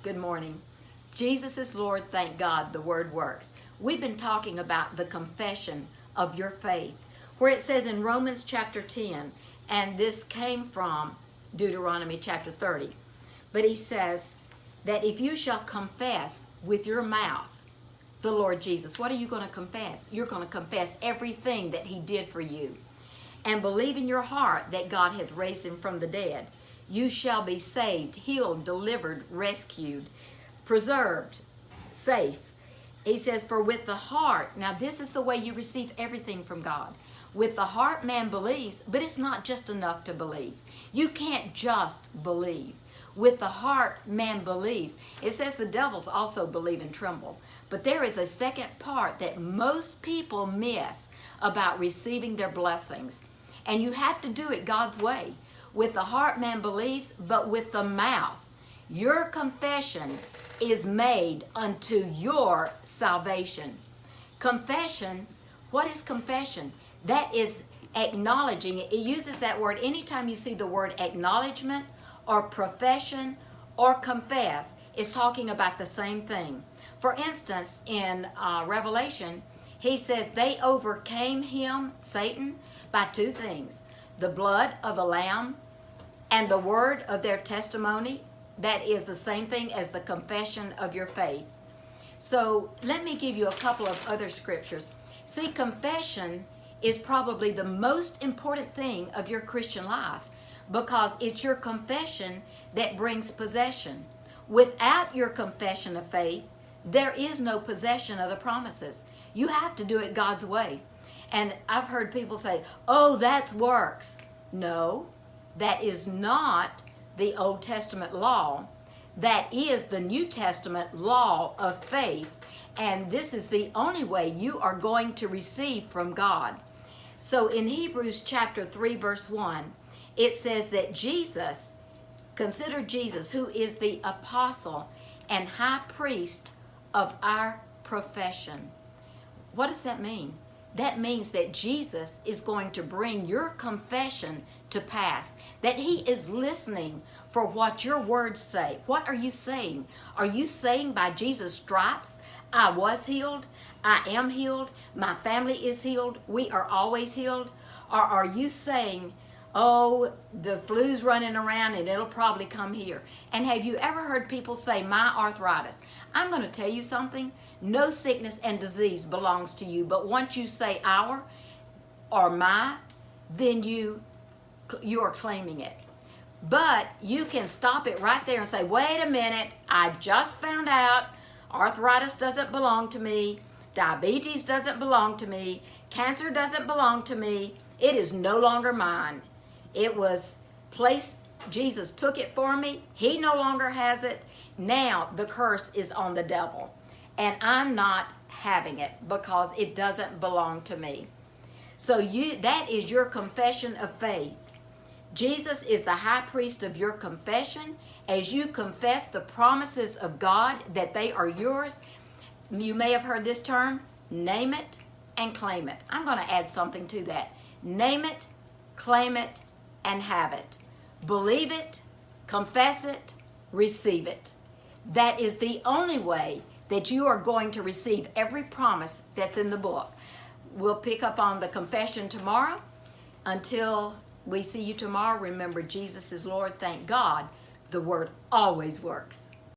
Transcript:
Good morning. Jesus is Lord, thank God, the word works. We've been talking about the confession of your faith, where it says in Romans chapter 10, and this came from Deuteronomy chapter 30, but he says that if you shall confess with your mouth the Lord Jesus, what are you going to confess? You're going to confess everything that he did for you, and believe in your heart that God hath raised him from the dead. You shall be saved, healed, delivered, rescued, preserved, safe. He says, for with the heart, now this is the way you receive everything from God. With the heart man believes, but it's not just enough to believe. You can't just believe. With the heart man believes. It says the devils also believe and tremble. But there is a second part that most people miss about receiving their blessings. And you have to do it God's way. With the heart man believes, but with the mouth, your confession is made unto your salvation. Confession, what is confession? That is acknowledging. It uses that word anytime you see the word acknowledgement or profession or confess, is talking about the same thing. For instance, in Revelation, he says they overcame him, Satan, by two things: the blood of the Lamb and the word of their testimony. That is the same thing as the confession of your faith. So let me give you a couple of other scriptures. See, confession is probably the most important thing of your Christian life, because it's your confession that brings possession. Without your confession of faith, there is no possession of the promises. You have to do it God's way. And I've heard people say, oh, that's works. No, that is not the Old Testament law. That is the New Testament law of faith. And this is the only way you are going to receive from God. So in Hebrews chapter 3, verse 1, it says that Jesus, consider Jesus, who is the apostle and high priest of our profession. What does that mean? That means that Jesus is going to bring your confession to pass, that he is listening for what your words say. What are you saying? Are you saying by Jesus' stripes, I was healed, I am healed, my family is healed, we are always healed? Or are you saying, oh, the flu's running around and it'll probably come here? And have you ever heard people say, my arthritis? I'm going to tell you something. No sickness and disease belongs to you. But once you say our or my, then you are claiming it. But you can stop it right there and say, wait a minute, I just found out arthritis doesn't belong to me. Diabetes doesn't belong to me. Cancer doesn't belong to me. It is no longer mine. It was placed, Jesus took it for me. He no longer has it. Now the curse is on the devil. And I'm not having it because it doesn't belong to me. So that is your confession of faith. Jesus is the high priest of your confession. As you confess the promises of God that they are yours, you may have heard this term, name it and claim it. I'm going to add something to that. Name it, claim it, and have it. Believe it, confess it, receive it. That is the only way that you are going to receive every promise that's in the book. We'll pick up on the confession tomorrow. Until we see you tomorrow, remember, Jesus is Lord. Thank God, the word always works.